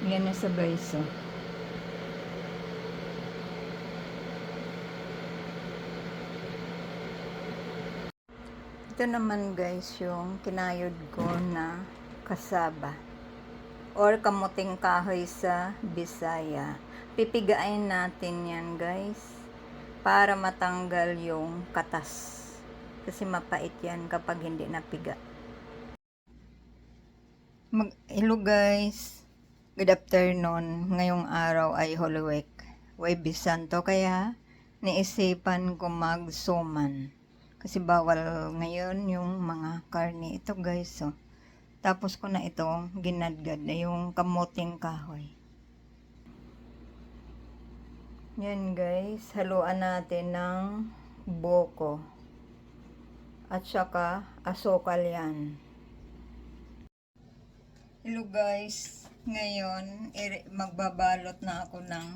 Yan na sa guys, oh. Ito naman guys, yung kinayod ko na kasaba or kamuting kahoy sa Bisaya. Pipigain natin yan guys para matanggal yung katas. Kasi mapait yan kapag hindi napiga. Hello guys, good afternoon. Ngayong araw ay Holy Week, Huwebes Santo, kaya naisipan ko magsuman. Kasi bawal ngayon yung mga karne. Ito guys, oh. Tapos ko na itong ginadgad na yung kamuting kahoy. Yan guys, haluan natin ng buko. At saka asukal yan. Hello guys, ngayon magbabalot na ako ng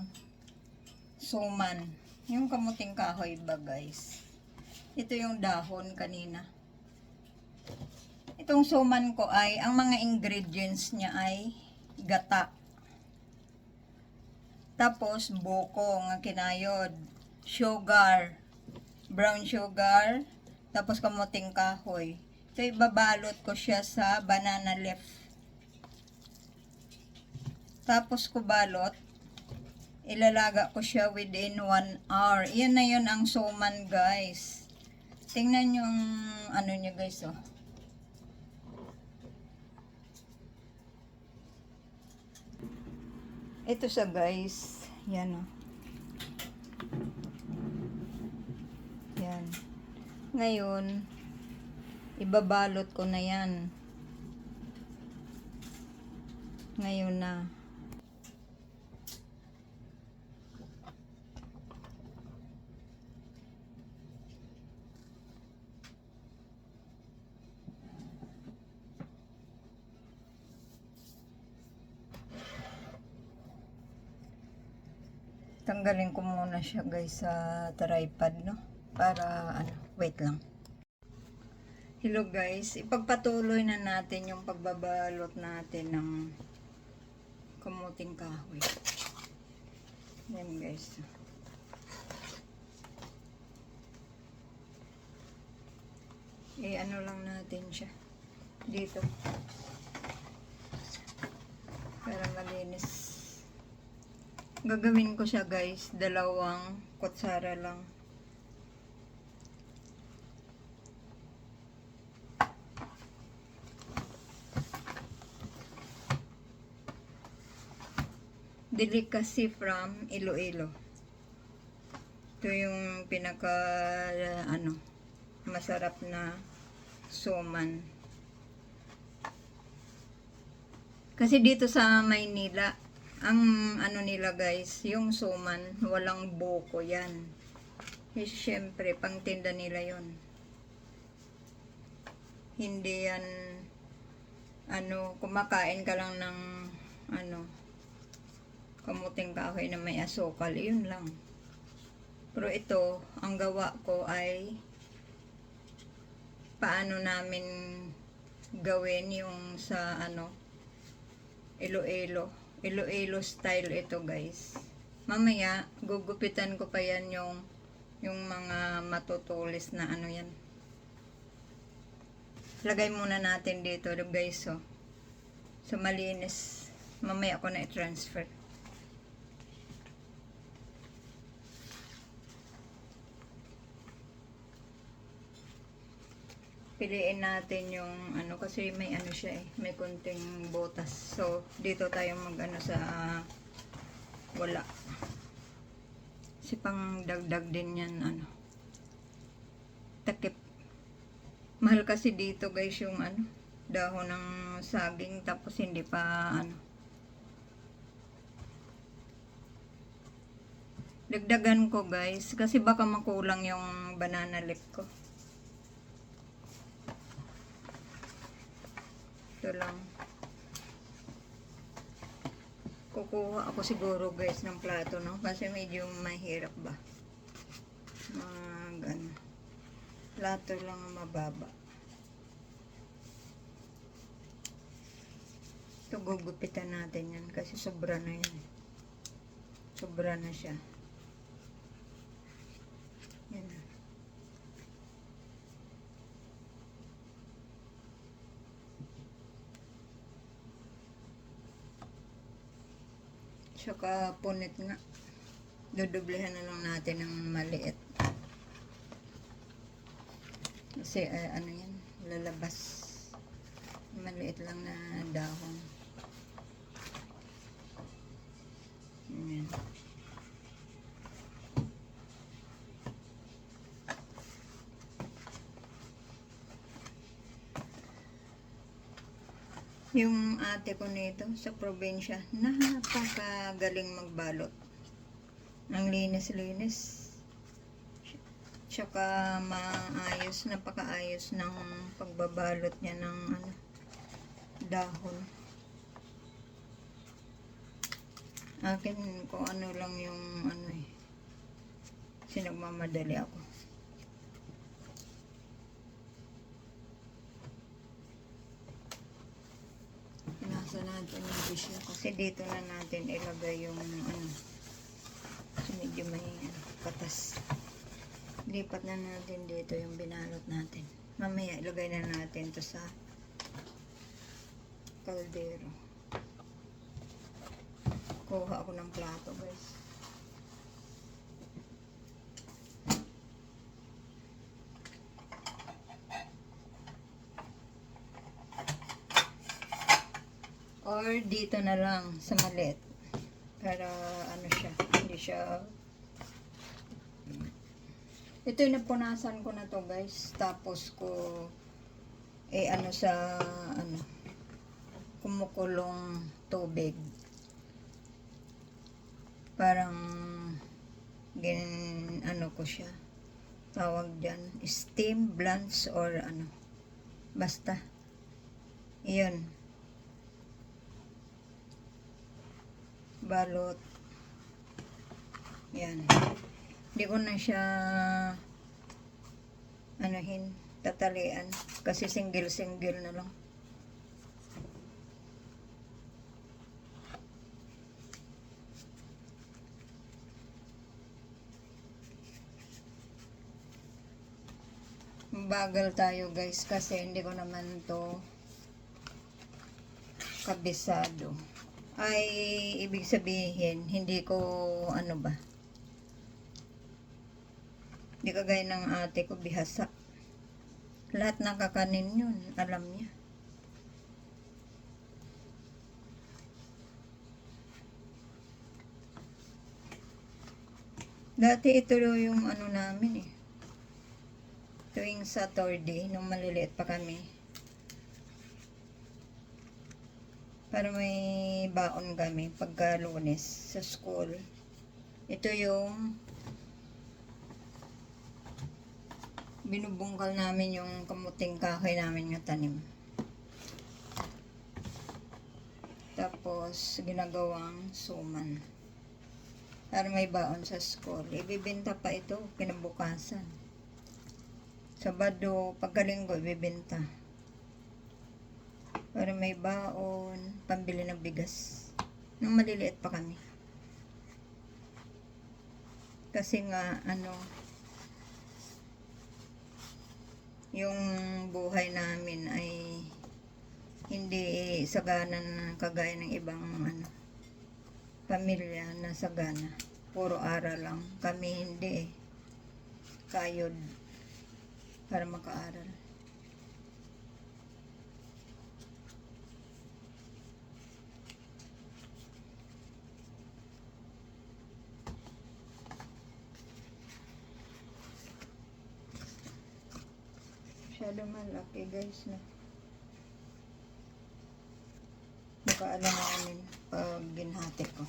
suman. Yung kamuting kahoy ba guys? Ito yung dahon kanina. Itong suman ko ay, ang mga ingredients niya ay gata. Tapos buko nga kinayod, sugar, brown sugar, tapos kamuting kahoy. So ibabalot ko siya sa banana leaf. Tapos ko balot, ilalaga ko siya within 1 hour. Yan na yun ang suman guys. Tingnan yung ano niya guys, oh. Ito sa guys, yan, oh. Yan. Ngayon, ibabalot ko na yan. Ngayon na. Tanggalin ko muna siya guys sa tripod, no? Para, ano, wait lang. Hello guys, ipagpatuloy na natin yung pagbabalot natin ng kamuting kahoy. Yan guys. Ano lang natin siya dito para malinis. Gagawin ko siya guys, 2 kutsara lang. Delicacy from Iloilo. Ito yung pinaka masarap na suman. Kasi dito sa Maynila, ang ano nila guys, yung suman, walang buko yan. Siyempre, pang tinda nila yon. Hindi yan, kumakain ka lang ng, kamuting kahoy na may asukal, yun lang. Pero ito, ang gawa ko ay paano namin gawin yung sa Iloilo style ito guys. Mamaya gugupitan ko pa yan yung mga matutulis na yan. Lagay muna natin dito guys, oh. So malinis. Mamaya ko na i-transfer. Piliin natin yung kasi may siya may konting botas. So dito tayo sa wala. Kasi pang dagdag din yan takip. Mahal kasi dito guys yung dahon ng saging, tapos hindi pa dagdagan ko guys kasi baka makulang yung banana leaf ko. Ito lang. Kukuha ako siguro guys ng plato, no? Kasi medyo mahirap ba. Plato lang mababa. Ito gugupitan natin yan kasi sobra na yan. Sobra na siya. Yan. Saka punit nga. Dudublehan na lang natin ng maliit. Kasi ano yan, lalabas. Maliit lang na dahon. Ayan. Yung ate ko nito sa probinsya, napakagaling magbalot. Ang linis-linis. Tsaka maayos, napakaayos ng pagbabalot niya ng ano, dahon. Akin kung ano lang yung ano eh. Sinagmamadali ako. Nasa natin yung tissue kasi dito na natin ilagay yung ano. So medyo may katas. Lipat na natin dito yung binalot natin. Mamaya ilagay na natin to sa kaldero. Kuha ako ng plato, guys. Or dito na lang sa maliit. Para ano siya, hindi siya. Ito yung napunasan ko na to, guys. Tapos ko ano sa ano kumukulong tubig. Parang ano ko siya. Tawag diyan, steam blanch or ano. Basta. Iyon. Balot. Yan. Hindi ko na siya anuhin, tatalian kasi single na lang. Bagal tayo, guys, kasi hindi ko naman to kabisado. Ay ibig sabihin hindi ko ano ba, hindi kagaya ng ate ko bihasa. Lahat ng kakanin yun alam niya. Dati ito yung ano namin eh, tuwing Saturday nung maliliit pa kami, para may baon kami pagka Lunes sa school. Ito yung binubungkal namin yung kamuting kahoy namin nga tanim. Tapos ginagawang suman para may baon sa school. Ibibenta pa ito kinabukasan. Sabado, pagkalinggo ibibenta. Para may baon, pambili ng bigas. Nung maliliit pa kami. Kasi nga, ano, yung buhay namin ay hindi saganan kagaya ng ibang ano, pamilya na sagana. Puro aral lang. Kami hindi eh. Kayod para makaaral. Masyado malaki, guys, na baka alanganin pag ginhati ko.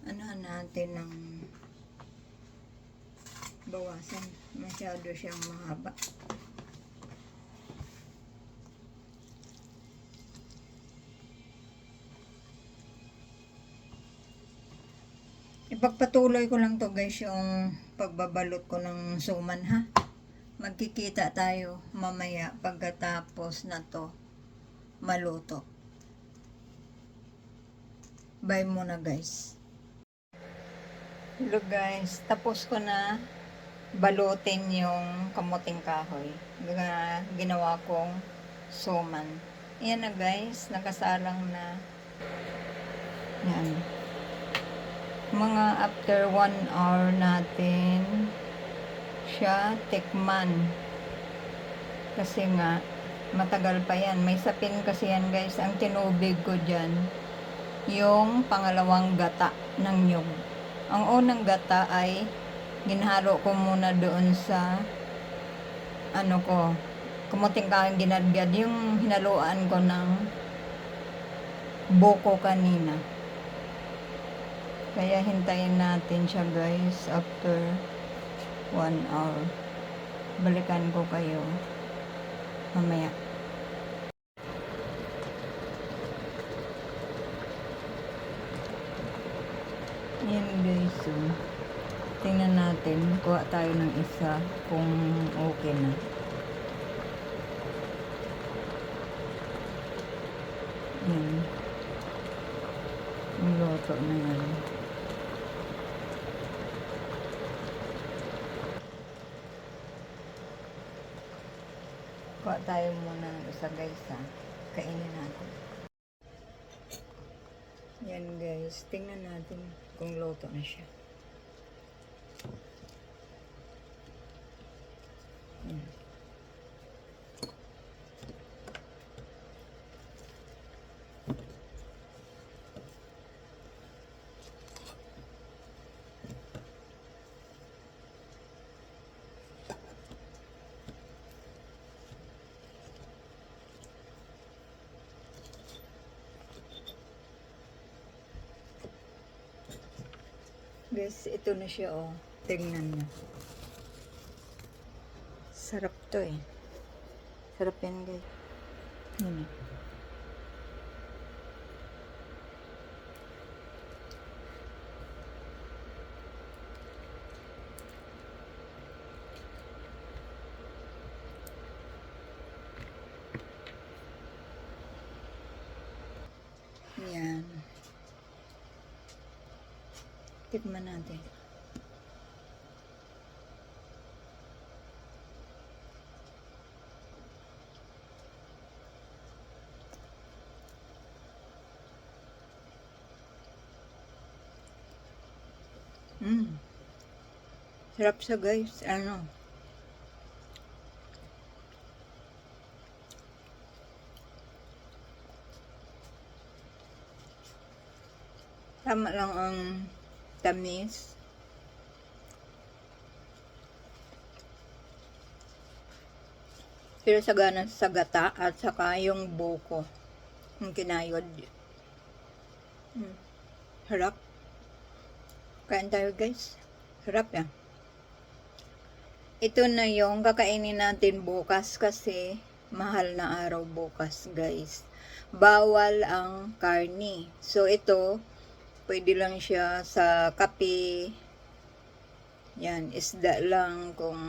Anahan natin ng bawasan. Masyado siyang mahaba. Ipagpatuloy ko lang to, guys, yung pagbabalot ko ng suman, ha. Magkikita tayo mamaya pagkatapos na to maluto. Bye muna guys. Hello guys, tapos ko na balutin yung kamuting kahoy. Ginawa kong suman. Ayan na guys, nakasalang na. Yan. Mga after 1 hour natin siya tikman. Kasi nga, matagal pa yan. May sapin kasi yan guys. Ang tinubig ko dyan, yung pangalawang gata ng nyug. Ang unang gata ay ginhalo ko muna doon sa kamuting kahoy ginadgad. Yung hinaluan ko ng buko kanina. Kaya hintayin natin siya guys after 1 hour. Balikan ko kayo mamaya. Yan guys, so tingnan natin, kuha tayo ng isa kung okay na. Yan, niluto na yan. Kuha tayo muna ng isa guys ha. Kainin natin. Yan guys, tingnan natin kung luto na siya. Guys, ito na siya oh. Tingnan nyo. Sarap to eh. Sarap yan guys. Yan eh. Yan. Tikman natin. Sarap siya guys. Tama lang ang tamis. Pero sagana sa gata at saka yung buko. Yung kinayod. Harap. Kain tayo guys. Harap yan. Ito na yung kakainin natin bukas kasi mahal na araw bukas guys. Bawal ang karni. So ito, pwede lang siya sa kape. Yan, isda lang kung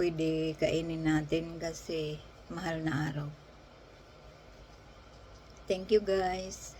pwede kainin natin kasi mahal na araw. Thank you guys.